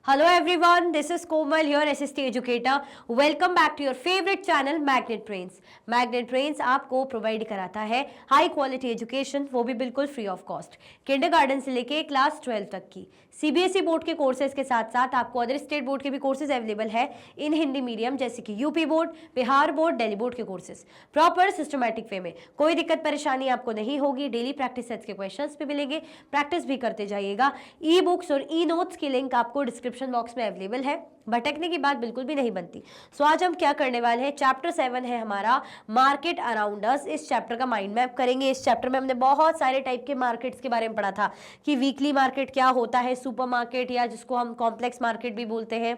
Hello everyone, this is Komal here, SST educator. Welcome back to your favorite channel Magnet Brains. Magnet Brains आपको provide कराता है high quality education, वो भी बिल्कुल free of cost. Kindergarten से लेके class 12 तक की सीबीएसई बोर्ड के कोर्सेज के साथ साथ आपको अदर स्टेट बोर्ड के भी कोर्सेज अवेलेबल है इन हिंदी मीडियम, जैसे कि UP board, Bihar board, Delhi board के कोर्सेज प्रॉपर सिस्टमैटिक वे में। कोई दिक्कत परेशानी आपको नहीं होगी। डेली प्रैक्टिस सेट्स के क्वेश्चंस भी मिलेंगे, प्रैक्टिस भी करते जाइएगा। ई बुक्स और ई नोट्स की लिंक आपको डिस्क्रिप्शन बॉक्स में अवेलेबल है। भटकने की बात बिल्कुल भी नहीं बनती। सो आज हम क्या करने वाले हैं, चैप्टर 7 है हमारा मार्केट अराउंड अस। इस चैप्टर का माइंड मैप करेंगे। इस चैप्टर में हमने बहुत सारे टाइप के मार्केट्स के बारे में पढ़ा था कि वीकली मार्केट क्या होता है, सुपर मार्केट या जिसको हम कॉम्प्लेक्स मार्केट भी बोलते हैं,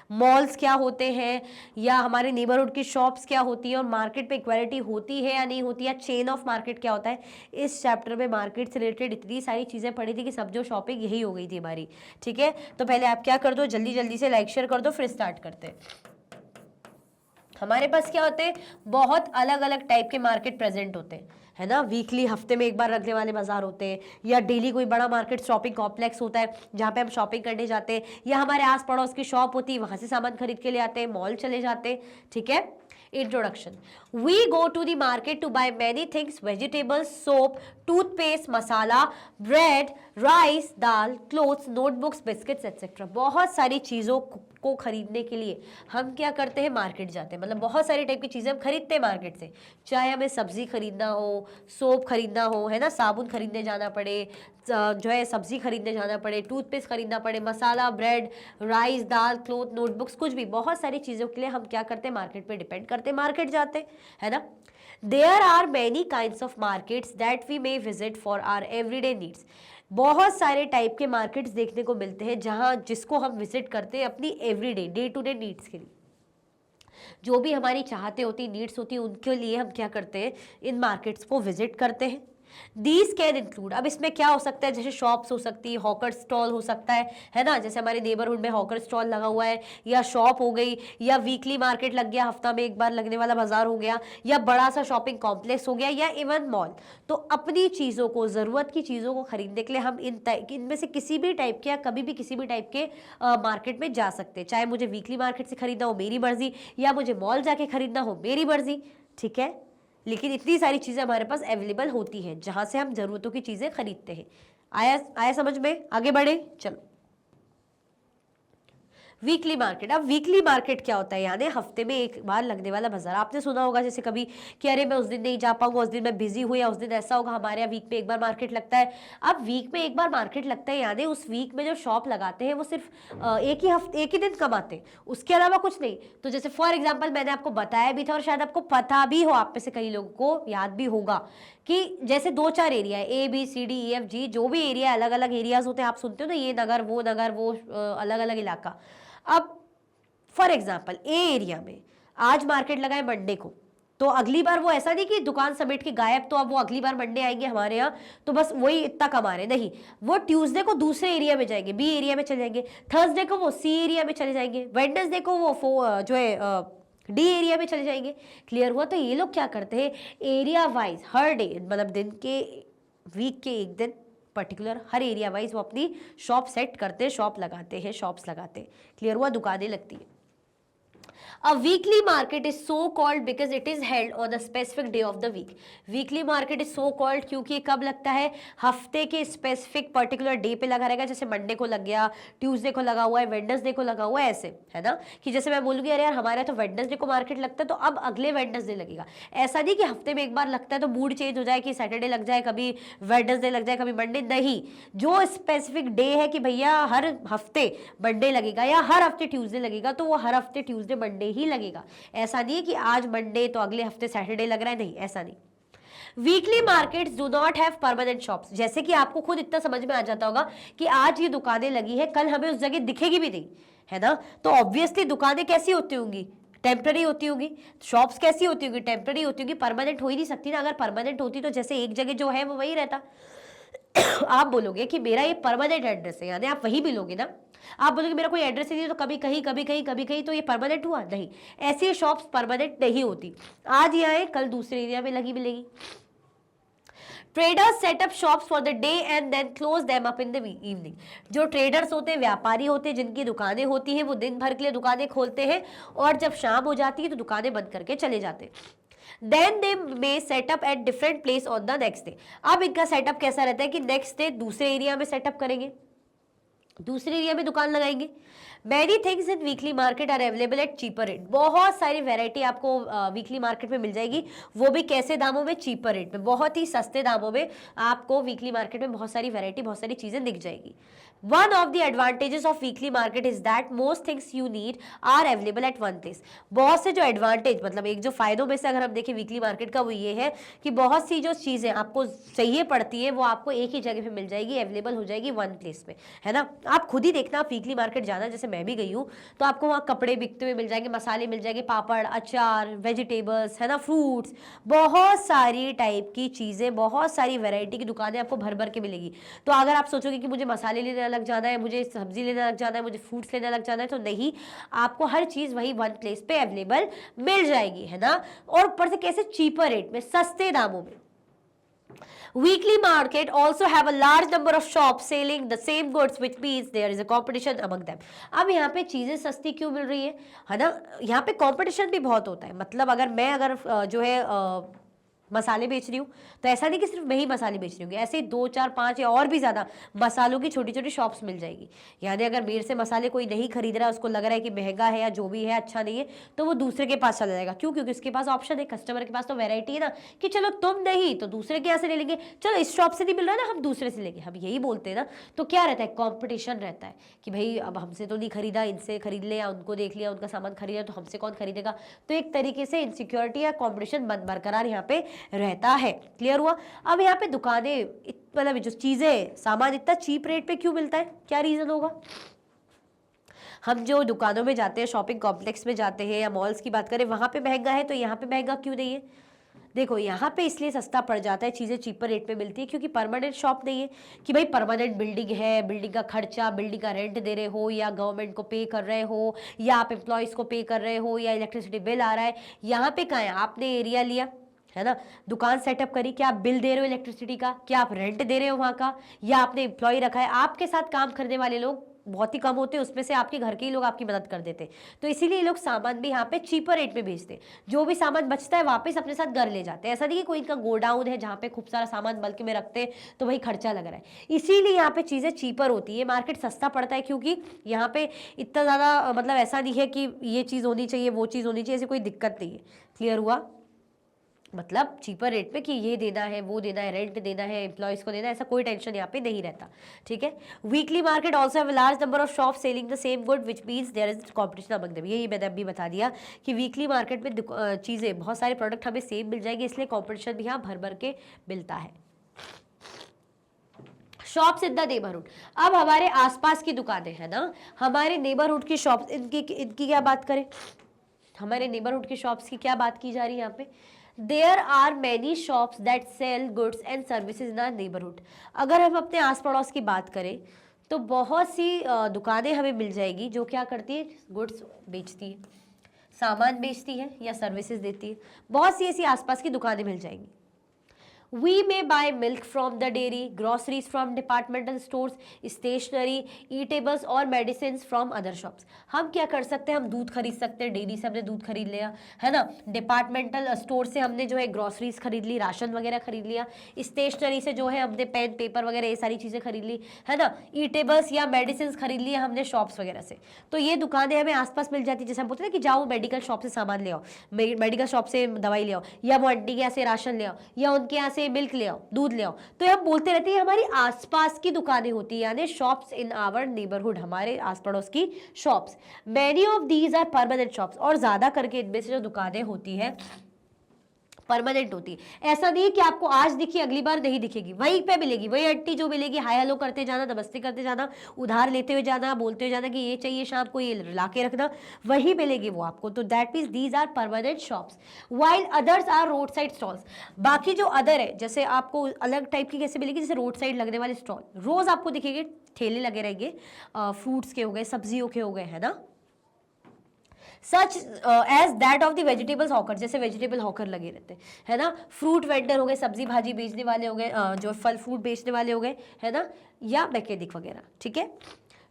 मॉल्स क्या होते हैं, या हमारे नेबरहुड की शॉप्स क्या होती है, और मार्केट पे इक्वालिटी होती है या नहीं होती, या चेन ऑफ मार्केट क्या होता है। इस चैप्टर में मार्केट से रिलेटेड इतनी सारी चीज़ें पढ़ी थी कि सब जो शॉपिंग यही हो गई थी हमारी। ठीक है, तो पहले आप क्या कर दो, जल्दी जल्दी से लाइक शेयर कर दो, फिर स्टार्ट करते हैं। हमारे पास क्या होते हैं, बहुत अलग अलग टाइप के मार्केट प्रेजेंट होते हैं, है ना। वीकली, हफ्ते में एक बार लगने वाले बाजार होते हैं, या डेली कोई बड़ा मार्केट शॉपिंग कॉम्प्लेक्स होता है जहाँ पे हम शॉपिंग करने जाते हैं, या हमारे आस पड़ोस की शॉप होती है, वहाँ से सामान खरीद के ले आते हैं, मॉल चले जाते हैं। ठीक है, introduction. We go to the market to buy many things, vegetables, soap, toothpaste, masala, bread, rice, dal, clothes, notebooks, biscuits etcetera. बहुत सारी चीज़ों को खरीदने के लिए हम क्या करते हैं, मार्केट जाते हैं। मतलब बहुत सारी टाइप की चीज़ें हम खरीदते हैं मार्केट से। चाहे हमें सब्जी खरीदना हो, सोप खरीदना हो, है ना, साबुन खरीदने जाना पड़े, जो है सब्जी खरीदने जाना पड़े, टूथपेस्ट खरीदना पड़े, मसाला, ब्रेड, राइस, दाल, क्लोथ, नोटबुक्स, कुछ भी, बहुत सारी चीज़ों के लिए हम क्या करते हैं, मार्केट पे डिपेंड करते हैं, मार्केट जाते हैं, है ना। There are many kinds of markets that we may visit for our everyday needs. बहुत सारे टाइप के मार्केट्स देखने को मिलते हैं जहां जिसको हम विजिट करते हैं अपनी everyday, day to day needs के लिए। जो भी हमारी चाहते होती, नीड्स होती, उनके लिए हम क्या करते हैं, इन मार्केट्स को विजिट करते हैं। दीज कैन इंक्लूड, अब इसमें क्या हो सकता है, जैसे शॉप्स हो सकती है, हॉकर स्टॉल हो सकता है ना, जैसे हमारे नेबरहुड में हॉकर स्टॉल लगा हुआ है, या शॉप हो गई, या वीकली मार्केट लग गया, हफ्ता में एक बार लगने वाला बाजार हो गया, या बड़ा सा शॉपिंग कॉम्प्लेक्स हो गया, या इवन मॉल। तो अपनी चीज़ों को, ज़रूरत की चीज़ों को खरीदने के लिए हम इनमें से किसी भी टाइप के, या कभी भी किसी भी टाइप के मार्केट में जा सकते हैं। चाहे मुझे वीकली मार्केट से खरीदना हो, मेरी मर्जी, या मुझे मॉल जाके खरीदना हो, मेरी मर्जी। ठीक है, लेकिन इतनी सारी चीज़ें हमारे पास अवेलेबल होती हैं जहाँ से हम ज़रूरतों की चीज़ें खरीदते हैं। आया समझ में? आगे बढ़े, चलो। Weekly market. अब वीकली मार्केट क्या होता है, यानी हफ्ते में एक बार लगने वाला बाजार। आपने सुना होगा जैसे कभी कि अरे मैं उस दिन नहीं जा पाऊंगा, उस दिन मैं बिजी हूँ, या उस दिन ऐसा होगा। हमारे यहाँ वीक में एक बार मार्केट लगता है। अब वीक में एक बार मार्केट लगता है, यानी उस वीक में जो शॉप लगाते हैं वो सिर्फ एक ही दिन कमाते हैं, उसके अलावा कुछ नहीं। तो जैसे फॉर एग्जाम्पल मैंने आपको बताया भी था, और शायद आपको पता भी हो, आप में से कई लोगों को याद भी होगा कि जैसे 2-4 एरिया है, ABCDEFG, जो भी एरिया, अलग अलग एरियाज होते हैं। आप सुनते हो ना, ये नगर, वो अलग अलग इलाका। अब फॉर एग्जाम्पल ए एरिया में आज मार्केट लगा है मंडे को, तो अगली बार वो ऐसा नहीं कि दुकान समेट के गायब, तो अब वो अगली बार मंडे आएंगे हमारे यहाँ तो बस वही इतना कमा रहे, नहीं। वो ट्यूसडे को दूसरे एरिया में जाएंगे, बी एरिया में चले जाएंगे, थर्सडे को वो सी एरिया में चले जाएंगे, वेडनेसडे को वो जो है डी एरिया में चले जाएंगे। क्लियर हुआ? तो ये लोग क्या करते हैं, एरिया वाइज हर डे, मतलब दिन के, वीक के एक दिन पर्टिकुलर, हर एरिया वाइज वो अपनी शॉप सेट करते हैं, शॉप लगाते हैं, शॉप्स लगाते हैं। क्लियर हुआ? दुकानें लगती है। A weekly market is so called because it is held on a specific day of the week. Weekly market is so called क्योंकि कब लगता है, हफ्ते के स्पेसिफिक पर्टिकुलर डे पे लगा रहेगा। जैसे मंडे को लग गया, ट्यूसडे को लगा हुआ है, वेडनेसडे को लगा हुआ है, ऐसे, है ना। कि जैसे मैं बोलूँगी अरे यार हमारे यहाँ तो वेडनेसडे को मार्केट लगता है, तो अब अगले वेडनेसडे लगेगा। ऐसा नहीं कि हफ्ते में एक बार लगता है तो मूड चेंज हो जाए कि सैटरडे लग जाए, कभी वेडनेसडे लग जाए, कभी मंडे। नहीं, जो स्पेसिफिक डे है कि भैया हर हफ्ते मंडे लगेगा या हर हफ्ते ट्यूसडे लगेगा, तो वो हर हफ्ते ट्यूसडे मंडे ही लगेगा। ऐसा नहीं है कि आज मंडे तो अगले हफ्ते सैटरडे लग रहा है, नहीं, ऐसा नहीं। Weekly markets do not have permanent shops. जैसे कि आपको खुद इतना समझ में आ जाता होगा कि आज ये दुकानें लगी है, कल हमें उस जगह दिखेगी भी नहीं, है ना। तो ऑब्वियसली दुकानें कैसी होती होंगी, टेम्पररी होती होगी। शॉप्स कैसी होती होगी, टेम्पररी होती होगी, परमानेंट हो ही नहीं सकती ना। अगर परमानेंट होती तो जैसे एक जगह जो है वो वही रहता। आप बोलोगे कि मेरा ये परमानेंट एड्रेस है, यानी आप वही मिलोगे ना। आप बोलोगे मेरा कोई एड्रेस नहीं है, तो कभी कहीं कभी कहीं कभी कहीं, तो ये परमानेंट हुआ? नहीं, ऐसी शॉप्स परमानेंट नहीं होती। आज यहाँ है, कल दूसरे एरिया में लगी मिलेगी। Traders set up shops for the day and then close them up in the evening. जो ट्रेडर्स होते हैं, व्यापारी होते हैं, जिनकी दुकानें होती हैं, वो दिन भर के लिए दुकानें खोलते हैं और जब शाम हो जाती है तो दुकानें बंद करके चले जाते हैं। Then they may set up at different place on the next day. अब इनका सेटअप कैसा रहता है कि नेक्स्ट डे दूसरे एरिया में सेटअप करेंगे, दूसरे एरिया में दुकान लगाएंगे। Many things in weekly market are available at cheaper rate. बहुत सारी वैरायटी आपको वीकली मार्केट में मिल जाएगी, वो भी कैसे दामों में? चीपर रेट में, बहुत ही सस्ते दामों में आपको वीकली मार्केट में बहुत सारी वैरायटी, बहुत सारी चीजें दिख जाएगी। One of the advantages of weekly market is that most things you need are available at one place. बहुत से जो एडवांटेज, मतलब एक जो फायदों में से अगर हम देखें वीकली मार्केट का, वो ये है कि बहुत सी जो चीजें आपको चाहिए पड़ती है वो आपको एक ही जगह पे मिल जाएगी, अवेलेबल हो जाएगी वन प्लेस में, है ना। आप खुद ही देखना, आप वीकली मार्केट जाना, जैसे मैं भी गई हूँ, तो आपको वहाँ कपड़े बिकते हुए मिल जाएंगे, मसाले मिल जाएंगे, पापड़, अचार, वेजिटेबल्स, है ना, फ्रूट्स, बहुत सारी टाइप की चीजें, बहुत सारी वैरायटी की दुकानें आपको भर भर के मिलेगी। तो अगर आप सोचोगे कि मुझे मसाले लेने अलग जाना है, मुझे सब्जी लेने अलग जाना है, मुझे फ्रूट्स लेने अलग जाना है, तो नहीं, आपको हर चीज वही वन प्लेस पे अवेलेबल मिल जाएगी, है ना। और ऊपर से कैसे? चीपर रेट में, सस्ते दामों में। Weekly market also have a large number of shops selling the same goods, which means there is a competition among them. अब यहाँ पे चीजें सस्ती क्यों मिल रही है ना, यहाँ पे कंपटीशन भी बहुत होता है। मतलब अगर जो है मसाले बेच रही हूँ, तो ऐसा नहीं कि सिर्फ मैं ही मसाले बेच रही हूँ, ऐसे 2, 4, 5 या और भी ज़्यादा मसालों की छोटी छोटी शॉप्स मिल जाएगी। यानी अगर मेरे से मसाले कोई नहीं खरीद रहा है, उसको लग रहा है कि महंगा है या जो भी है अच्छा नहीं है, तो वो दूसरे के पास चला जाएगा। क्यों? क्योंकि उसके पास ऑप्शन है, कस्टमर के पास तो वैरायटी है ना, कि चलो तुम नहीं तो दूसरे के यहाँ से ले लेंगे, चलो इस शॉप से नहीं मिल रहा है ना, हम दूसरे से लेंगे, हम यही बोलते हैं ना। तो क्या रहता है? कॉम्पिटिशन रहता है कि भाई अब हमसे तो नहीं खरीदा, इनसे खरीद ले, या उनको देख लिया, उनका सामान खरीदा, तो हमसे कौन खरीदेगा। तो एक तरीके से इनसिक्योरिटी या कॉम्पिटिशन बरकरार यहाँ पे रहता है। क्लियर हुआ? अब यहाँ पे दुकानें, मतलब जो चीजें, सामान इतना चीप रेट पे क्यों मिलता है? क्या रीजन होगा? हम जो दुकानों में जाते हैं, शॉपिंग कॉम्प्लेक्स में जाते हैं या मॉल्स की बात करें, वहां पे महंगा है, तो यहाँ पे महंगा क्यों नहीं है? देखो, यहाँ पे इसलिए सस्ता पड़ जाता है, चीज़ें चीपर रेट पे मिलती है, क्योंकि परमानेंट शॉप नहीं है कि भाई परमानेंट बिल्डिंग है, बिल्डिंग का खर्चा, बिल्डिंग का रेंट दे रहे हो, या गवर्नमेंट को पे कर रहे हो, या आप एम्प्लॉयज़ को पे कर रहे हो, या इलेक्ट्रिसिटी बिल आ रहा है। यहाँ पे कहाँ है? आपने एरिया लिया, है ना, दुकान सेटअप करी, क्या आप बिल दे रहे हो इलेक्ट्रिसिटी का, क्या आप रेंट दे रहे हो वहाँ का, या आपने एम्प्लॉय रखा है। आपके साथ काम करने वाले लोग बहुत ही कम होते हैं, उसमें से आपके घर के ही लोग आपकी मदद कर देते हैं। तो इसीलिए लोग सामान भी यहाँ पे चीपर रेट में बेचते हैं। जो भी सामान बचता है वापस अपने साथ घर ले जाते हैं। ऐसा नहीं कि कोई इनका गोडाउन है जहाँ पे खूब सारा सामान बल्क में रखते हैं तो वही खर्चा लग रहा है। इसीलिए यहाँ पे चीज़ें चीपर होती है, मार्केट सस्ता पड़ता है, क्योंकि यहाँ पे इतना ज़्यादा, मतलब ऐसा नहीं है कि ये चीज़ होनी चाहिए, वो चीज़ होनी चाहिए, ऐसी कोई दिक्कत नहीं है। क्लियर हुआ? मतलब चीपर रेट पे कि ये देना है, वो देना है, रेंट देना है, एम्प्लॉयज़ को देना है, ऐसा कोई टेंशन यहाँ पे नहीं रहता। ठीक है। Weekly market also have large number of shop selling the same good, which means there is competition among them. यही मैंने अभी बता दिया कि वीकली मार्केट में चीज़ें, बहुत सारे प्रोडक्ट हमें सेम मिल जाएंगे, इसलिए कॉम्पिटिशन भी यहाँ भर भर के मिलता है। Shops in the neighbourhood. अब हमारे आसपास की दुकानें हैं ना, हमारे नेबरहुड की शॉप्स, इनकी क्या बात करें? हमारे नेबरहुड की शॉप्स की क्या बात की जा रही है यहाँ पे? There are many shops that sell goods and services in our neighbourhood. अगर हम अपने आस पड़ोस की बात करें तो बहुत सी दुकानें हमें मिल जाएगी जो क्या करती है? गुड्स बेचती है, सामान बेचती है या सर्विसेज देती है। बहुत सी ऐसी आसपास की दुकानें मिल जाएंगी। We may buy milk from the dairy, groceries from departmental stores, stationery, eatables और medicines from other shops। हम क्या कर सकते हैं? हम दूध खरीद सकते हैं, डेयरी से हमने दूध खरीद लिया, है ना। डिपार्टमेंटल स्टोर से हमने जो है ग्रोसरीज खरीद ली, राशन वगैरह खरीद लिया। स्टेशनरी से जो है हमने पेन, पेपर वगैरह ये सारी चीज़ें खरीद ली, है ना। ईटेबल्स या मेडिसिन खरीद लिया हमने शॉप्स वगैरह से। तो ये दुकानें हमें आसपास मिल जाती है। जैसे हम बोलते हैं कि जाओ मेडिकल शॉप से सामान ले आओ, मेडिकल शॉप से दवाई ले आओ, या वो आंटी के यहाँ से राशन ले आओ, या उनके यहाँ से मिल्क ले आओ, दूध ले आओ। तो हम बोलते रहते हैं हमारी आसपास की दुकानें होती है, यानी शॉप्स इन आवर नेबरहुड, हमारे आस पड़ोस की shops. Many of these are permanent shops, और ज्यादा करके इनमें से जो दुकानें होती है परमानेंट होती है। ऐसा नहीं है कि आपको आज दिखी अगली बार नहीं दिखेगी, वहीं पे मिलेगी, वही आंटी जो मिलेगी, हाय हेलो करते जाना, नमस्ते करते जाना, उधार लेते हुए जाना, बोलते हुए जाना कि ये चाहिए शाम को, ये ला के रखना, वही मिलेगी वो आपको। तो that means these are permanent shops, while others are road side stalls. बाकी जो अदर है, जैसे आपको अलग टाइप की कैसे मिलेगी? जैसे रोड साइड लगने वाले स्टॉल, रोज आपको दिखेंगे, ठेले लगे रहेंगे, फ्रूट्स के हो गए, सब्जियों के हो गए, है ना। Such as that of the vegetables hawker, जैसे वेजिटेबल हॉकर लगे रहते हैं, है ना, फ्रूट वेंडर हो गए, सब्जी भाजी बेचने वाले हो गए, जो फल फ्रूट बेचने वाले हो गए, है ना, या मैकेनिक वगैरह, ठीक है।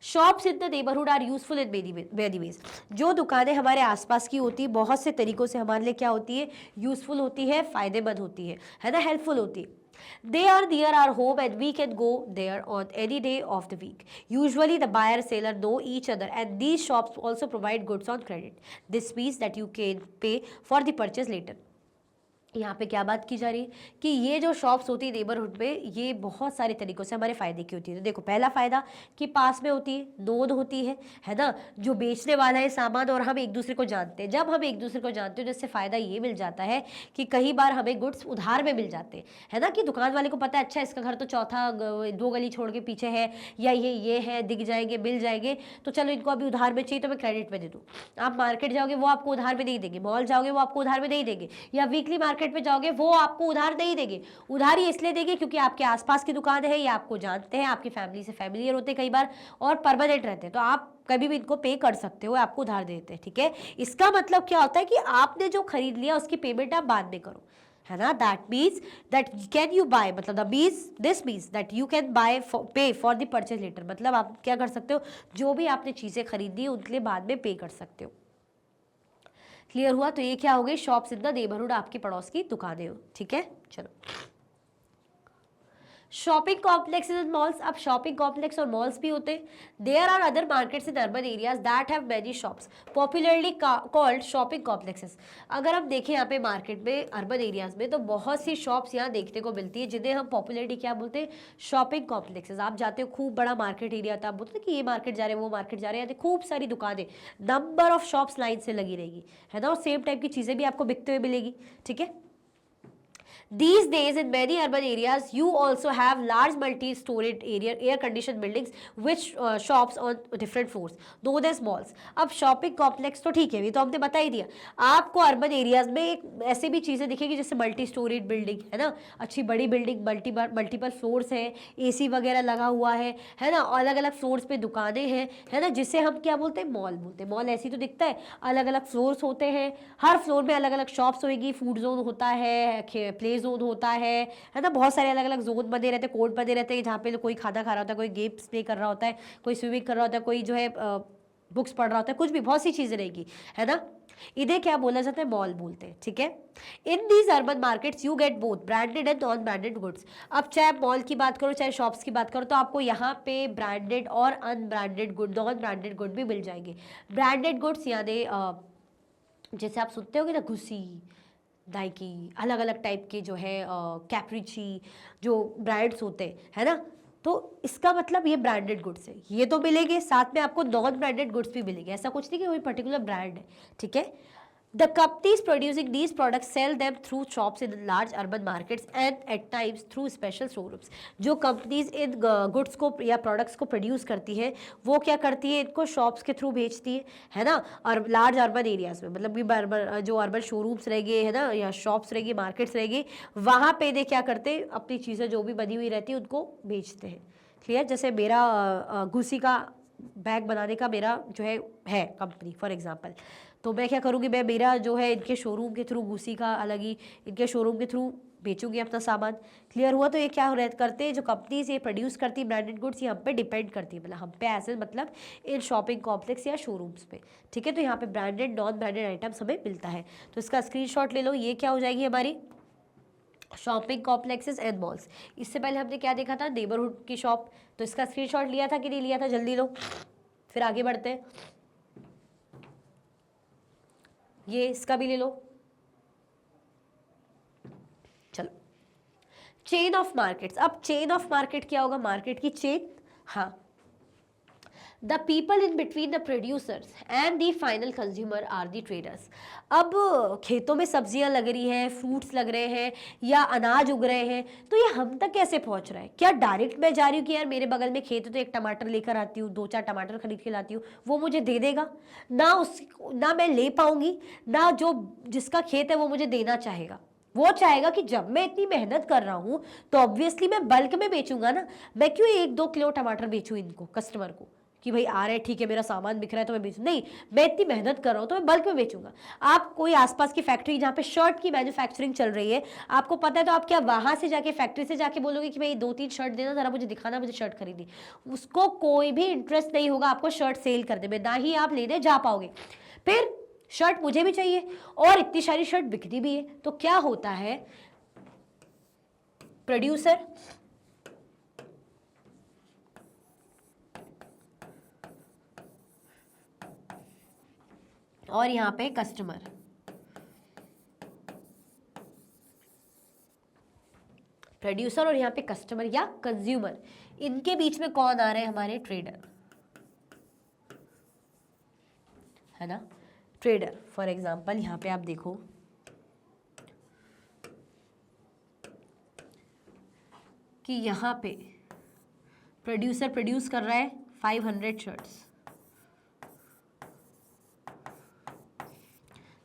Shops in the neighbourhood are useful in very ways, जो दुकानें हमारे आसपास की होती है बहुत से तरीकों से हमारे लिए क्या होती है, यूजफुल होती है, फायदेमंद होती है ना, हेल्पफुल होती है। They are near our home and we can go there on any day of the week. Usually the buyer and seller know each other and these shops also provide goods on credit. This means that you can pay for the purchase later. यहाँ पे क्या बात की जा रही है कि ये जो शॉप्स होती है नेबरहुड में, ये बहुत सारे तरीकों से हमारे फ़ायदे की होती है। तो देखो, पहला फ़ायदा कि पास में होती है, नोन होती है ना, जो बेचने वाला है सामान और हम एक दूसरे को जानते हैं। जब हम एक दूसरे को जानते हैं, जिससे फ़ायदा ये मिल जाता है कि कई बार हमें गुड्स उधार में मिल जाते हैं, है ना, कि दुकान वाले को पता है अच्छा इसका घर तो चौथा 2 गली छोड़ के पीछे है, या ये है, दिख जाएंगे, मिल जाएंगे, तो चलो इनको अभी उधार में चाहिए तो मैं क्रेडिट में दे दूँ। आप मार्केट जाओगे वो आपको उधार में नहीं देंगे, मॉल जाओगे वो आपको उधार में नहीं देंगे, या वीकली मार्केट पे जाओगे वो आपको उधार नहीं देंगे। उधार ही इसलिए देंगे क्योंकि आपके आसपास की दुकान है, या आपको जानते हैं, आपकी फैमिली से फैमिलियर होते हैं कई बार, और परमानेंट रहते हैं, तो आप कभी भी इनको पे कर सकते हो, आपको उधार देते हैं, ठीक है। इसका मतलब क्या होता है कि आपने जो खरीद लिया उसकी पेमेंट आप बाद में करो, है ना। That means that can you buy, मतलब this means that you can buy pay for the purchase later, मतलब आप क्या कर सकते हो, जो भी आपने चीज़ें खरीदी है उनके लिए बाद में पे कर सकते हो। क्लियर हुआ। तो ये क्या हो गई, शॉप्स इन द नेबरहुड, आपके पड़ोस की दुकानें हो, ठीक है। चलो, शॉपिंग कॉम्प्लेक्सेस एंड मॉल्स, अब शॉपिंग कॉम्प्लेक्स और मॉल्स भी होते हैं। There are other markets in urban areas that have many shops popularly called shopping complexes. अगर हम देखें यहाँ पे मार्केट में, अर्बन एरियाज में, तो बहुत सी शॉप्स यहाँ देखने को मिलती है जिन्हें हम पॉपुलरली क्या बोलते हैं, शॉपिंग कॉम्प्लेक्सेस। आप जाते हो, खूब बड़ा मार्केट एरिया था, आप बोलते हैं कि ये मार्केट जा रहे हैं, वो मार्केट जा रहे हैं, खूब सारी दुकानें, नंबर ऑफ शॉप्स लाइन से लगी रहेगी, है ना, और सेम टाइप की चीज़ें भी आपको बिकते हुए मिलेगी, ठीक है। These days in many urban areas you also have large multi-storied air-conditioned buildings which shops on different floors known as malls. अब शॉपिंग कॉम्प्लेक्स तो ठीक है, ये तो हमने बता ही दिया आपको। अर्बन एरियाज में एक ऐसे भी चीज़ें दिखेगी जैसे मल्टी स्टोरीड बिल्डिंग, है ना, अच्छी बड़ी बिल्डिंग, मल्टीपल फ्लोर्स है, एसी वगैरह लगा हुआ है ना, अलग अलग फ्लोर्स पे दुकानें हैं, है ना, जिसे हम क्या बोलते हैं, मॉल बोलते हैं। मॉल ऐसी तो दिखता है, अलग अलग फ्लोर्स होते हैं, हर फ्लोर में अलग अलग शॉप्स होगी, फूड जोन होता है, प्ले जोन होता है ना, बहुत सारे अलग अलग जोन बने रहते हैं, कोड बने रहते हैं, जहाँ पे कोई खाना खा रहा होता है, कोई गेम्स प्ले कर रहा होता है, कोई स्विमिंग कर रहा होता है, कोई जो है बुक्स पढ़ रहा होता है, कुछ भी, बहुत सी चीज़ें रहेगी, है ना। इन्हें क्या बोला जाता है, मॉल बोलते हैं, ठीक है। In these urban markets you get both branded and non branded goods. अब चाहे मॉल की बात करो चाहे शॉप्स की बात करो, तो आपको यहाँ पे ब्रांडेड और unbranded good, non branded good भी मिल जाएंगे। ब्रांडेड गुड्स यानी जैसे आप सुनते होगे ना, घुसी, नाइकी, अलग अलग टाइप के जो है कैप्रिची, जो ब्रांड्स होते हैं, है ना, तो इसका मतलब ये ब्रांडेड गुड्स है, ये तो मिलेंगे, साथ में आपको नॉन ब्रांडेड गुड्स भी मिलेंगे। ऐसा कुछ नहीं कि कोई पर्टिकुलर ब्रांड है, ठीक है। The companies producing these products sell them through shops in large urban markets and at times through special showrooms. जो कंपनीज इन गुड्स को या प्रोडक्ट्स को प्रोड्यूस करती है, वो क्या करती है, इनको शॉप्स के थ्रू बेचती है ना, और लार्ज अर्बन एरियाज में, मतलब कि जो अर्बन शोरूम्स रहेंगे, है ना, या शॉप्स रहेंगी, मार्केट्स रहेंगी, वहाँ पे इन्हें क्या करते हैं, अपनी चीज़ें जो भी बनी हुई रहती है उनको बेचते हैं। क्लियर। जैसे मेरा घुसी का बैग बनाने का मेरा जो है कंपनी फॉर एग्जांपल, तो मैं क्या करूँगी, मैं मेरा जो है इनके शोरूम के थ्रू, घुसी का अलग ही, इनके शोरूम के थ्रू बेचूंगी अपना सामान। क्लियर हुआ। तो ये क्या करते हैं, जो कंपनीज ये प्रोड्यूस करती है ब्रांडेड गुड्स, ये हम पे डिपेंड करती है, मतलब हम पे ऐसे, मतलब इन शॉपिंग कॉम्प्लेक्स या शोरूम्स पे, ठीक है। तो यहाँ पे ब्रांडेड नॉन ब्रांडेड आइटम्स हमें मिलता है। तो इसका स्क्रीनशॉट ले लो, ये क्या हो जाएगी हमारी शॉपिंग कॉम्प्लेक्सेस एंड मॉल्स। इससे पहले हमने क्या देखा था, नेबरहुड की शॉप, तो इसका स्क्रीनशॉट लिया था कि नहीं लिया था, जल्दी लो, फिर आगे बढ़ते हैं। ये इसका भी ले लो। चलो, चेन ऑफ मार्केट्स। अब चेन ऑफ मार्केट क्या होगा, मार्केट की चेन, हाँ। The people in between the producers and the final consumer are the traders. अब खेतों में सब्जियां लग रही हैं, फ्रूट्स लग रहे हैं, या अनाज उग रहे हैं, तो ये हम तक कैसे पहुंच रहा है? क्या डायरेक्ट मैं जा रही हूँ कि यार मेरे बगल में खेत है तो एक टमाटर लेकर आती हूँ, 2-4 टमाटर खरीद के लाती हूँ, वो मुझे दे देगा ना मैं ले पाऊंगी, ना जो जिसका खेत है वो मुझे देना चाहेगा। वो चाहेगा कि जब मैं इतनी मेहनत कर रहा हूँ तो ऑब्वियसली मैं बल्क में बेचूंगा ना, मैं क्यों 1-2 किलो टमाटर बेचूं इनको कस्टमर को, कि भाई आ रहा है ठीक है, मेरा सामान बिक रहा है तो मैं बेचूँ, नहीं, मैं इतनी मेहनत कर रहा हूँ तो मैं बल्क में बेचूंगा। आप कोई आसपास की फैक्ट्री जहाँ पे शर्ट की मैन्युफैक्चरिंग चल रही है, आपको पता है, तो आप क्या वहाँ से जाके फैक्ट्री से जाके बोलोगे कि भाई 2-3 शर्ट देना ज़रा, मुझे दिखाना, मुझे शर्ट खरीदनी? उसको कोई भी इंटरेस्ट नहीं होगा आपको शर्ट सेल करने में, ना ही आप लेने जा पाओगे। फिर शर्ट मुझे भी चाहिए और इतनी सारी शर्ट बिकती भी है, तो क्या होता है, प्रोड्यूसर और यहां पे कस्टमर, प्रोड्यूसर और यहां पे कस्टमर या कंज्यूमर, इनके बीच में कौन आ रहे हैं, हमारे ट्रेडर, है ना। ट्रेडर फॉर एग्जांपल यहां पे आप देखो कि यहाँ पे प्रोड्यूसर प्रोड्यूस कर रहा है 500 शर्ट्स,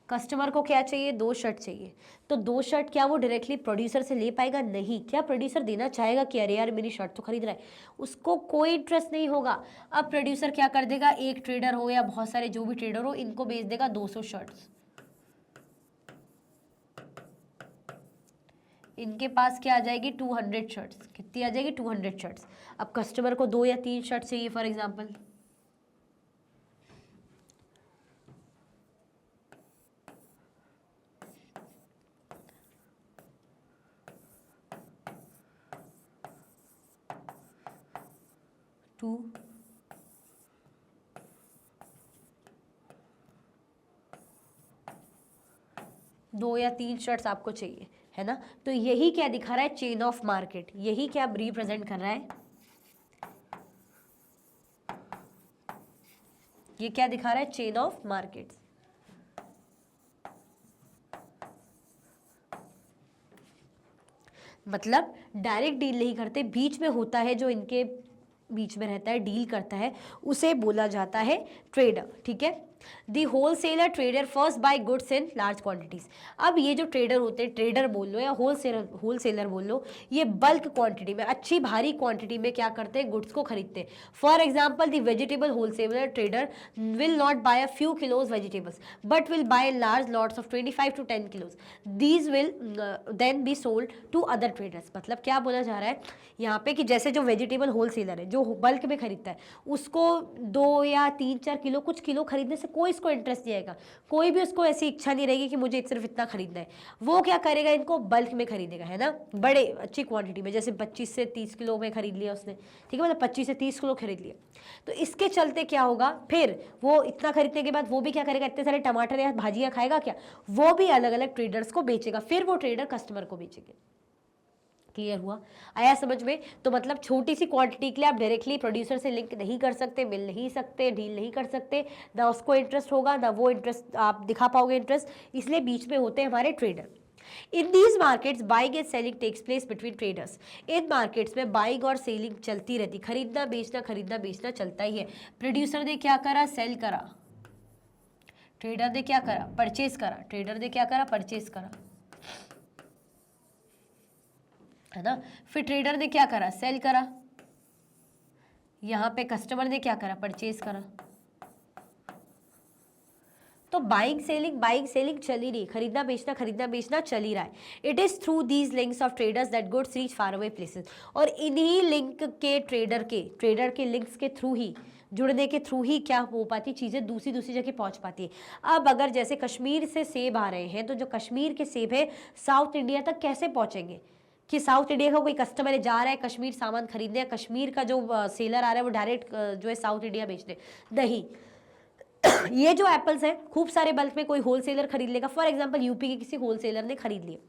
कस्टमर को क्या चाहिए, 2 शर्ट चाहिए, तो 2 शर्ट क्या वो डायरेक्टली प्रोड्यूसर से ले पाएगा? नहीं। क्या प्रोड्यूसर देना चाहेगा कि अरे यार मेरी शर्ट तो खरीद रहा है? उसको कोई इंटरेस्ट नहीं होगा। अब प्रोड्यूसर क्या कर देगा, एक ट्रेडर हो या बहुत सारे जो भी ट्रेडर हो, इनको बेच देगा 200 शर्ट्स, इनके पास क्या आ जाएगी, 200 शर्ट्स। कितनी आ जाएगी, 200 शर्ट्स। अब कस्टमर को 2 या 3 शर्ट चाहिए फॉर एग्जांपल, टू 2 या 3 शर्ट्स आपको चाहिए, है ना। तो यही क्या दिखा रहा है, चेन ऑफ मार्केट, यही क्या रिप्रेजेंट कर रहा है, ये क्या दिखा रहा है, चेन ऑफ मार्केट। मतलब डायरेक्ट डील नहीं करते, बीच में होता है, जो इनके बीच में रहता है, डील करता है, उसे बोला जाता है ट्रेडर, ठीक है। The wholesaler trader first buy goods in large quantities. अब ये जो ट्रेडर होते हैं, ट्रेडर बोल लो या होलसेलर बोल लो, ये बल्क क्वांटिटी में, अच्छी भारी क्वांटिटी में क्या करते हैं, गुड्स को खरीदते हैं। For example the vegetable wholesaler trader will not buy a few kilos vegetables but will buy large lots of 25 to 10 kilos, these will then be sold to other traders. मतलब क्या बोला जा रहा है यहाँ पे कि जैसे जो वेजिटेबल होलसेलर है, जो बल्क में खरीदता है, उसको 2 या 3-4 किलो, कुछ किलो खरीदने से कोई इसको इंटरेस्ट नहीं आएगा, कोई भी उसको ऐसी इच्छा नहीं रहेगी कि मुझे सिर्फ इतना खरीदना है। वो क्या करेगा, इनको बल्क में खरीदेगा, है ना, बड़े अच्छी क्वांटिटी में, जैसे 25 से 30 किलो में खरीद लिया उसने, ठीक है, मतलब 25 से 30 किलो खरीद लिया। तो इसके चलते क्या होगा, फिर वो इतना खरीदने के बाद वो भी क्या करेगा, इतने सारे टमाटर या भाजियाँ खाएगा क्या, वो भी अलग अलग ट्रेडर्स को बेचेगा, फिर वो ट्रेडर कस्टमर को बेचेंगे। क्लियर हुआ, आया समझ में। तो मतलब छोटी सी क्वांटिटी के लिए आप डायरेक्टली प्रोड्यूसर से लिंक नहीं कर सकते, मिल नहीं सकते, डील नहीं कर सकते, ना उसको इंटरेस्ट होगा, ना वो इंटरेस्ट आप दिखा पाओगे इंटरेस्ट, इसलिए बीच में होते हैं हमारे trader. In these markets buying and selling takes place between traders. इन मार्केट्स में बाइंग और सेलिंग चलती रहती, खरीदना बेचना चलता ही है। प्रोड्यूसर ने क्या करा, सेल करा, ट्रेडर ने क्या करा, परचेज करा, ट्रेडर ने क्या करा, परचेज करा, है ना। फिर ट्रेडर ने क्या करा, सेल करा, यहां पे कस्टमर ने क्या करा, परचेज करा। तो बाइंग सेलिंग चल ही रही, खरीदना बेचना चल ही रहा है। It is through these links of traders that goods reach far away places. और इन्हीं लिंक के ट्रेडर के लिंक्स के थ्रू ही, जुड़ने के थ्रू ही क्या हो पाती, चीज़ें दूसरी जगह पहुंच पाती है। अब अगर जैसे कश्मीर से सेब आ रहे हैं, तो जो कश्मीर के सेब है साउथ इंडिया तक कैसे पहुंचेंगे, कि साउथ इंडिया का कोई कस्टमर जा रहा है कश्मीर सामान खरीदने, कश्मीर का जो सेलर आ रहा है वो डायरेक्ट जो है साउथ इंडिया बेचने, नहीं। ये जो एप्पल्स हैं खूब सारे बल्क में कोई होलसेलर खरीद लेगा। फॉर एग्जांपल यूपी के किसी होलसेलर ने खरीद लिए,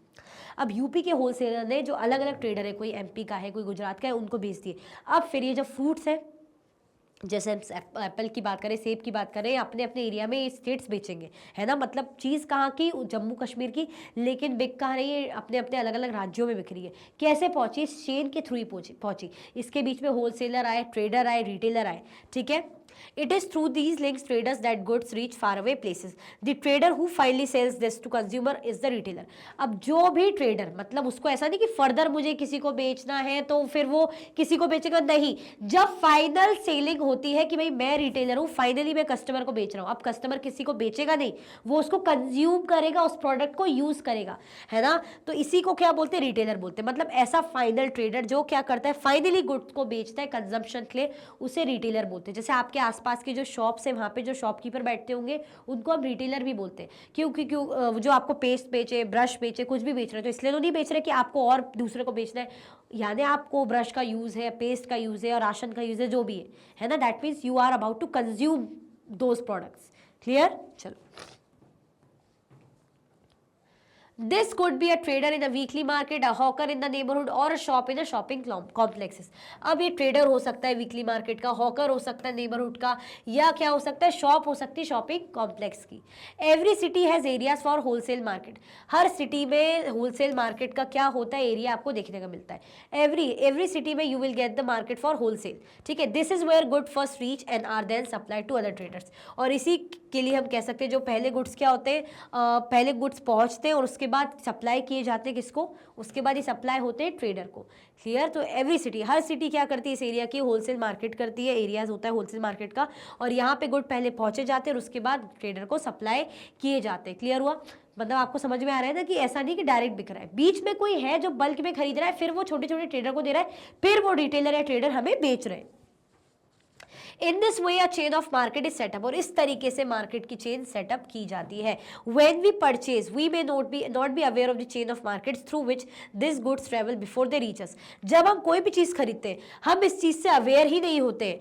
अब यूपी के होलसेलर ने, जो अलग अलग ट्रेडर है, कोई एमपी का है, कोई गुजरात का है, उनको बेच दिए। अब फिर ये जो फ्रूट्स है, जैसे हम एप्पल की बात करें, सेब की बात करें, अपने अपने एरिया में स्टेट्स बेचेंगे, है ना। मतलब चीज़ कहाँ की, जम्मू कश्मीर की, लेकिन बिक कहाँ रही है, अपने अपने अलग अलग राज्यों में बिक रही है। कैसे पहुँची, चेन के थ्रू ही पहुँची। इसके बीच में होलसेलर आए, ट्रेडर आए, रिटेलर आए, ठीक है। It is through these links traders that goods reach far away places. The trader who finally sells this to consumer is the retailer. अब जो भी ट्रेडर, मतलब उसको ऐसा नहीं कि फर्दर मुझे किसी को बेचना है तो फिर वो किसी को बेचेगा, नहीं, जब फाइनल सेलिंग होती है कि भाई मैं रिटेलर हूं, फाइनली मैं कस्टमर को बेच रहा हूं, अब कस्टमर किसी को बेचेगा नहीं, वो उसको कंज्यूम करेगा, उस प्रोडक्ट को यूज करेगा, है ना, तो इसी को क्या बोलते हैं, रिटेलर बोलते हैं। मतलब ऐसा फाइनल ट्रेडर जो क्या करता है, फाइनली गुड्स को बेचता है कंजम्पशन के लिए, उसे रिटेलर बोलते हैं। जैसे आपके आसपास की जो शॉप्स है, वहां पे जो शॉपकीपर बैठते होंगे उनको हम रिटेलर भी बोलते हैं। क्यों जो आपको पेस्ट बेचे, ब्रश बेचे, कुछ भी बेच रहे हैं, तो इसलिए तो नहीं बेच रहे कि आपको और दूसरे को बेचना है, यानी आपको ब्रश का यूज है, पेस्ट का यूज है और राशन का यूज है, जो भी है ना, that means you are about to consume those products. Clear? चलो, This could be a trader in a weekly market, a hawker in the neighborhood or a shop in a shopping complexes. अब ये trader हो सकता है weekly market का, hawker हो सकता है नेबरहुड का, या क्या हो सकता है, शॉप हो सकती है शॉपिंग कॉम्प्लेक्स की। Every city has areas for wholesale market. Her city में होलसेल मार्केट का क्या होता है, एरिया आपको देखने का मिलता है। एवरी सिटी में you will get the market for wholesale, ठीक है। This is where good first reach and are then supply to other traders. और इसी के लिए हम कह सकते हैं जो पहले गुड्स क्या होते हैं, पहले गुड्स पहुंचते हैं और उसके बाद सप्लाई किए जाते हैं किसको, उसके बाद ये सप्लाई होते हैं ट्रेडर को। क्लियर? तो एवरी सिटी, हर सिटी क्या करती है, इस एरिया की होलसेल मार्केट करती है, एरियाज होता है होलसेल मार्केट का, और यहाँ पे गुड पहले पहुंचे जाते हैं और उसके बाद ट्रेडर को सप्लाई किए जाते हैं। क्लियर हुआ? मतलब आपको समझ में आ रहा है ना कि ऐसा नहीं कि डायरेक्ट बिक रहा है, बीच में कोई है जो बल्क में खरीद रहा है, फिर वो छोटे छोटे ट्रेडर को दे रहा है, फिर वो रिटेलर या ट्रेडर हमें बेच रहे हैं। In this way a chain of market is setup, और इस तरीके से मार्केट की चेन सेटअप की जाती है। When we purchase we may not be aware of the chain of markets through which this goods travel before they reach us. जब हम कोई भी चीज खरीदते हैं, हम इस चीज से अवेयर ही नहीं होते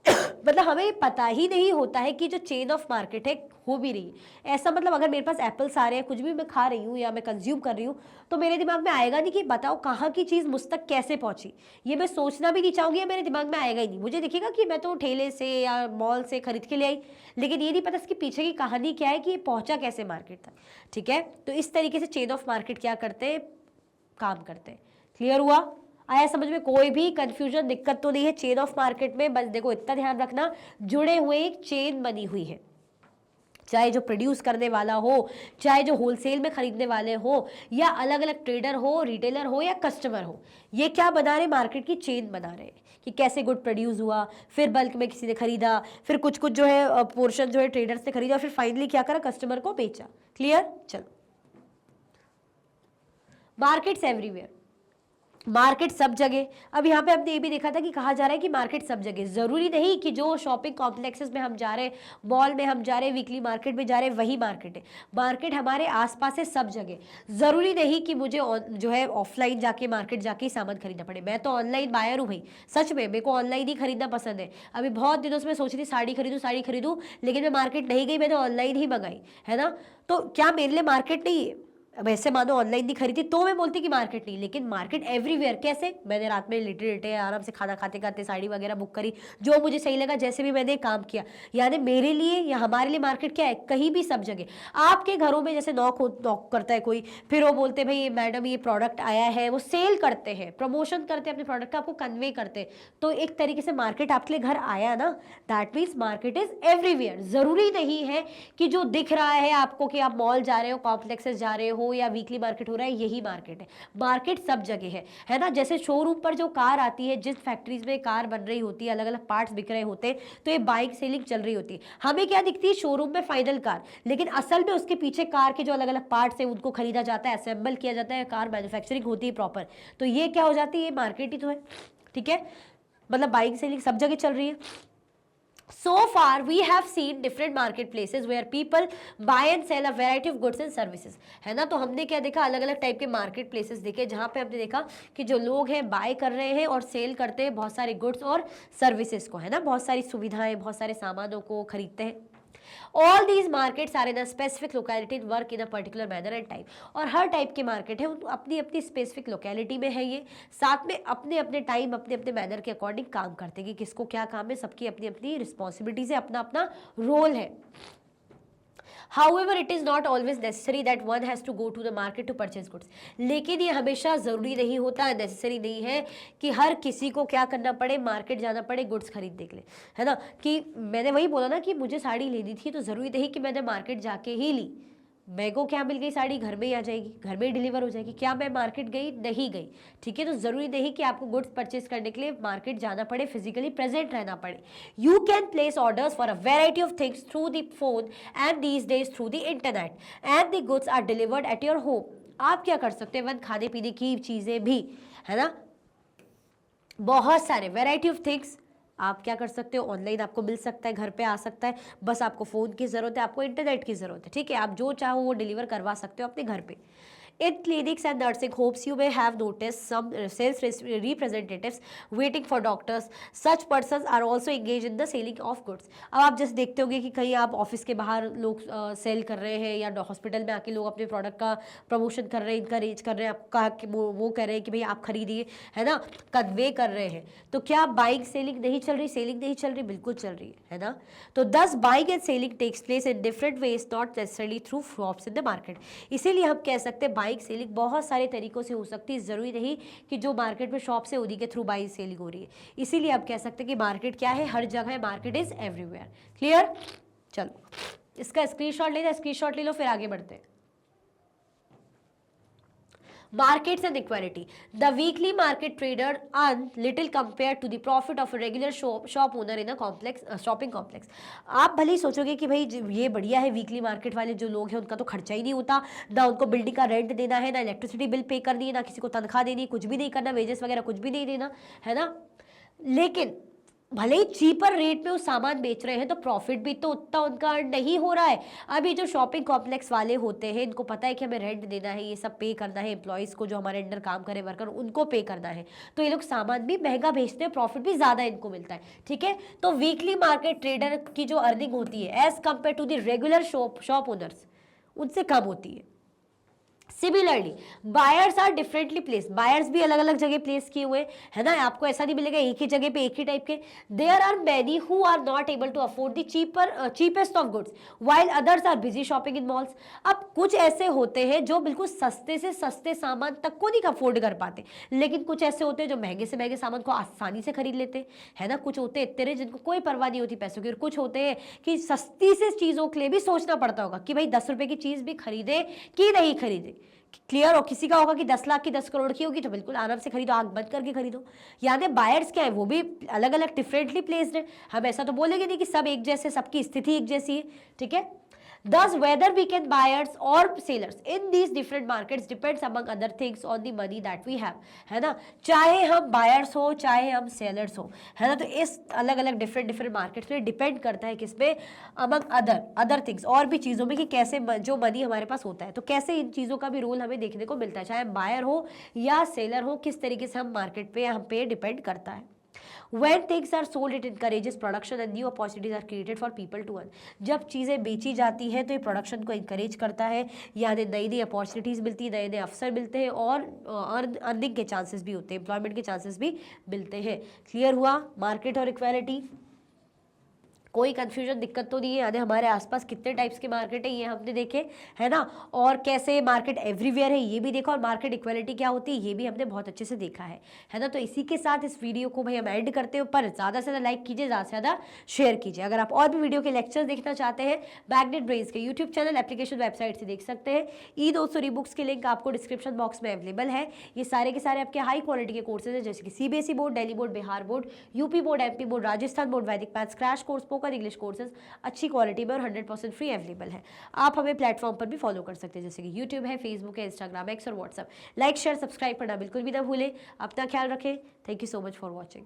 मतलब हमें पता ही नहीं होता है कि जो चेन ऑफ मार्केट है हो भी रही है। ऐसा मतलब अगर मेरे पास एप्पल्स आ रहे हैं, कुछ भी मैं खा रही हूँ या मैं कंज्यूम कर रही हूँ, तो मेरे दिमाग में आएगा नहीं कि बताओ कहाँ की चीज़ मुझ तक कैसे पहुँची, ये मैं सोचना भी नहीं चाहूँगी, या मेरे दिमाग में आएगा ही नहीं। मुझे दिखेगा कि मैं तो ठेले से या मॉल से खरीद के ले आई, लेकिन ये नहीं पता इसके पीछे की कहानी क्या है कि ये पहुँचा कैसे मार्केट तक। ठीक है, तो इस तरीके से चेन ऑफ मार्केट क्या करते हैं, काम करते हैं। क्लियर हुआ? आया समझ में? कोई भी कंफ्यूजन, दिक्कत तो नहीं है चेन ऑफ मार्केट में? बस देखो इतना ध्यान रखना, जुड़े हुए एक चेन बनी हुई है, चाहे जो प्रोड्यूस करने वाला हो, चाहे जो होलसेल में खरीदने वाले हो, या अलग अलग ट्रेडर हो, रिटेलर हो या कस्टमर हो, ये क्या बना रहे, मार्केट की चेन बना रहे कि कैसे गुड प्रोड्यूस हुआ, फिर बल्क में किसी ने खरीदा, फिर कुछ कुछ जो है पोर्शन जो है ट्रेडर्स ने खरीदा, फिर फाइनली क्या करा, कस्टमर को बेचा। क्लियर? चलो, मार्केट्स एवरीवेयर, मार्केट सब जगह। अब यहाँ पे हमने ये भी देखा था कि कहा जा रहा है कि मार्केट सब जगह, जरूरी नहीं कि जो शॉपिंग कॉम्प्लेक्सेस में हम जा रहे हैं, मॉल में हम जा रहे हैं, वीकली मार्केट में जा रहे हैं, वही मार्केट है। मार्केट हमारे आसपास है सब जगह। जरूरी नहीं कि मुझे जो है ऑफलाइन जाके मार्केट जाके ही सामान खरीदना पड़े। मैं तो ऑनलाइन बायर हूँ भाई, सच में मेरे को ऑनलाइन ही खरीदना पसंद है। अभी बहुत दिनों से मैं सोच रही थी साड़ी खरीदूँ, लेकिन मैं मार्केट नहीं गई, मैंने ऑनलाइन ही मंगाई, है ना। तो क्या मेरे लिए मार्केट नहीं है? अब ऐसे मानो ऑनलाइन नहीं खरीदी तो मैं बोलती कि मार्केट नहीं, लेकिन मार्केट एवरीवेयर। कैसे? मैंने रात में लेटे लेटे आराम से खाना खाते खाते साड़ी वगैरह बुक करी, जो मुझे सही लगा, जैसे भी मैंने काम किया। यानी मेरे लिए या हमारे लिए मार्केट क्या है, कहीं भी सब जगह। आपके घरों में जैसे नॉक करता है कोई, फिर वो बोलते हैं भाई मैडम ये प्रोडक्ट आया है, वो सेल करते हैं, प्रमोशन करते हैं अपने प्रोडक्ट का, आपको कन्वे करते हैं, तो एक तरीके से मार्केट आपके लिए घर आया ना। That means market is everywhere. जरूरी नहीं है कि जो दिख रहा है आपको कि आप मॉल जा रहे हो, कॉम्प्लेक्सेस जा रहे हो या वीकली मार्केट हो रहा है, यही मार्केट है। मार्केट सब जगह है ना। जैसे शोरूम पर जो कार आती है, जिस फैक्ट्रीज में कार बन रही होती है, अलग अलग पार्ट्स बिक रहे होते हैं, तो ये बाइक सेलिंग चल रही होती है। हमें क्या दिखती है शोरूम में, फाइनल कार, लेकिन असल में उसके पीछे कार के जो अलग अलग पार्ट्स है उनको खरीदा जाता है, असेंबल किया जाता है, कार मैन्युफैक्चरिंग होती है प्रॉपर। तो ये क्या हो जाती है, ये मार्केट ही तो है। ठीक है, मतलब बाइक सेलिंग सब जगह चल रही है। So far we have seen different marketplaces where people buy and sell a variety of goods and services, है ना। तो हमने क्या देखा, अलग अलग टाइप के मार्केट प्लेसेस देखे, जहाँ पे हमने देखा कि जो लोग हैं बाय कर रहे हैं और सेल करते हैं बहुत सारे गुड्स और सर्विसेज को, है ना, बहुत सारी सुविधाएं, बहुत सारे सामानों को खरीदते हैं। All these markets are in a specific locality and work in a particular manner and time। और हर टाइप के मार्केट है, अपनी अपनी स्पेसिफिक लोकेलिटी में है ये, साथ में अपने अपने टाइम, अपने अपने मैनर के अकॉर्डिंग काम करते हैं कि किसको क्या काम है, सबकी अपनी अपनी रिस्पॉन्सिबिलिटीज है, अपना अपना रोल है। However, it is not always necessary that one has to go to the market to purchase goods. लेकिन ये हमेशा ज़रूरी नहीं होता, नेसेसरी नहीं है कि हर किसी को क्या करना पड़े, मार्केट जाना पड़े गुड्स खरीदने के लिए, है ना। कि मैंने वही बोला ना कि मुझे साड़ी लेनी थी तो ज़रूरी नहीं कि मैंने मार्केट जाके ही ली। मेरे को क्या मिल गई, साड़ी घर में ही आ जाएगी, घर में ही डिलीवर हो जाएगी। क्या मैं मार्केट गई, नहीं गई, ठीक है। तो ज़रूरी नहीं कि आपको गुड्स परचेज करने के लिए मार्केट जाना पड़े, फिजिकली प्रेजेंट रहना पड़े। You can place orders for a variety of things through the phone and these days through the internet and the goods are delivered at your home. आप क्या कर सकते हैं, वन खाने पीने की चीज़ें भी, है ना, बहुत सारे वेराइटी ऑफ थिंग्स आप क्या कर सकते हो, ऑनलाइन आपको मिल सकता है, घर पे आ सकता है। बस आपको फ़ोन की ज़रूरत है, आपको इंटरनेट की ज़रूरत है, ठीक है। आप जो चाहो वो डिलीवर करवा सकते हो अपने घर पे। In clinics and nursing homes, you may have noticed some sales representatives waiting for doctors. Such persons are also engaged in the selling of goods. अब आप जैसे देखते होंगे कि कहीं आप ऑफिस के बाहर लोग सेल कर रहे हैं या हॉस्पिटल में आके लोग अपने प्रोडक्ट का प्रमोशन कर रहे हैं, इनकरेज कर रहे हैं, आपका वो कह रहे हैं कि भाई आप खरीदिए, है ना, कन्वे कर रहे हैं। तो क्या बाइंग सेलिंग नहीं चल रही, सेलिंग नहीं चल रही, बिल्कुल चल रही है ना। तो thus buying and selling takes place in different ways, not necessarily through shops in the market. इसीलिए हम कह सकते हैं बाइंग सेलिंग बहुत सारे तरीकों से हो सकती है, ज़रूरी नहीं कि जो मार्केट में शॉप से उन्हीं के थ्रू बाइंग सेलिंग हो रही है। इसीलिए आप कह सकते हैं कि मार्केट क्या है, हर जगह है, मार्केट इज एवरीवेयर। क्लियर। चलो इसका स्क्रीनशॉट लेना, स्क्रीनशॉट ले लो, फिर आगे बढ़ते हैं। Markets and equality. The weekly market trader earn little compared to the profit of a regular shop owner in a complex shopping complex. आप भले ही सोचोगे कि भाई ये बढ़िया है, वीकली मार्केट वाले जो लोग हैं उनका तो खर्चा ही नहीं होता, ना उनको बिल्डिंग का रेंट देना है, ना इलेक्ट्रिसिटी बिल पे करनी है, ना किसी को तनख्वाह देनी, कुछ भी नहीं करना, वेजेस वगैरह कुछ भी नहीं देना, है ना। लेकिन भले ही चीपर रेट में वो सामान बेच रहे हैं तो प्रॉफिट भी तो उतना उनका अर्न नहीं हो रहा है। अभी जो शॉपिंग कॉम्प्लेक्स वाले होते हैं इनको पता है कि हमें रेंट देना है, ये सब पे करना है, एम्प्लॉयज़ को जो हमारे अंडर काम करे वर्कर उनको पे करना है, तो ये लोग सामान भी महंगा बेचते हैं, प्रॉफिट भी ज़्यादा इनको मिलता है, ठीक है। तो वीकली मार्केट ट्रेडर की जो अर्निंग होती है as compare to the regular shop owners उनसे कम होती है। Similarly buyers are differently placed, buyers भी अलग अलग जगह प्लेस किए हुए, है ना। आपको ऐसा नहीं मिलेगा एक ही जगह पे एक ही टाइप के। There are many who are not able to afford the cheapest of goods while others are busy shopping in malls. अब कुछ ऐसे होते हैं जो बिल्कुल सस्ते से सस्ते सामान तक को नहीं अफोर्ड कर पाते, लेकिन कुछ ऐसे होते हैं जो महंगे से महंगे सामान को आसानी से खरीद लेते हैं, है ना। कुछ होते हैं इतने जिनको कोई परवाह नहीं होती पैसों की, और कुछ होते हैं कि सस्ती से चीज़ों के लिए भी सोचना पड़ता होगा कि भाई 10 रुपये की चीज़ भी खरीदे कि नहीं खरीदे। क्लियर हो, किसी का होगा कि 10 लाख की 10 करोड़ की होगी तो बिल्कुल आराम से खरीदो, आंख बंद करके खरीदो। यानी बायर्स क्या है, वो भी अलग अलग डिफरेंटली प्लेस्ड है। हम ऐसा तो बोलेंगे नहीं कि सब एक जैसे, सबकी स्थिति एक जैसी है, ठीक है। Thus, whether we can buyers or sellers in these different markets depends among other things on the money that we have, है ना। चाहे हम बायर्स हो चाहे हम सेलर्स हो, है ना, तो इस अलग अलग डिफरेंट मार्केट्स में डिपेंड करता है किसमें, अमंग अदर थिंग्स, और भी चीज़ों में कि कैसे जो मनी हमारे पास होता है तो कैसे इन चीज़ों का भी रोल हमें देखने को मिलता है, चाहे हम बायर हो या सेलर हो, किस तरीके से हम मार्केट पे हम पे डिपेंड करता है। When things are sold, it encourages production and new opportunities are created for people to earn. जब चीज़ें बेची जाती हैं तो ये प्रोडक्शन को इंकरेज करता है, यानी नई नई अपॉर्चुनिटीज़ मिलती है, नए नए अवसर मिलते हैं, और अर्निंग के चांसेस भी होते हैं, एम्प्लॉयमेंट के चांसेस भी मिलते हैं। क्लियर हुआ मार्केट और इक्वालिटी। कोई कन्फ्यूजन दिक्कत तो नहीं है, यानी हमारे आसपास कितने टाइप्स के मार्केट है ये हमने देखे, है ना, और कैसे मार्केट एवरीवेयर है ये भी देखा, और मार्केट इक्वालिटी क्या होती है ये भी हमने बहुत अच्छे से देखा है ना। तो इसी के साथ इस वीडियो को भाई हम एंड करते हो, पर ज़्यादा से ज़्यादा लाइक कीजिए, ज़्यादा से ज़्यादा शेयर कीजिए। अगर आप और भी वीडियो के लेक्चर देखना चाहते हैं मैग्नेट ब्रेन्स के यूट्यूब चैनल, एप्लीकेशन, वेबसाइट से देख सकते हैं। ई-200 ई-बुक्स के लिंक आपको डिस्क्रिप्शन बॉक्स में अवेलेबल है। ये सारे के सारे आपके हाई क्वालिटी के कोर्सेज हैं, जैसे कि CBSE board, Delhi board, Bihar board, UP board, MP board, Rajasthan board, Vedic maths, crash course, spoken English courses अच्छी क्वालिटी में और 100% फ्री अवेलेबल है। आप हमें प्लेटफॉर्म पर भी फॉलो कर सकते हैं, जैसे कि यूट्यूब है, फेसबुक है, इंस्टाग्राम, एक्स और व्हाट्सएप। लाइक शेयर सब्सक्राइब करना बिल्कुल भी ना भूलें। अपना ख्याल रखें। Thank you so much for watching.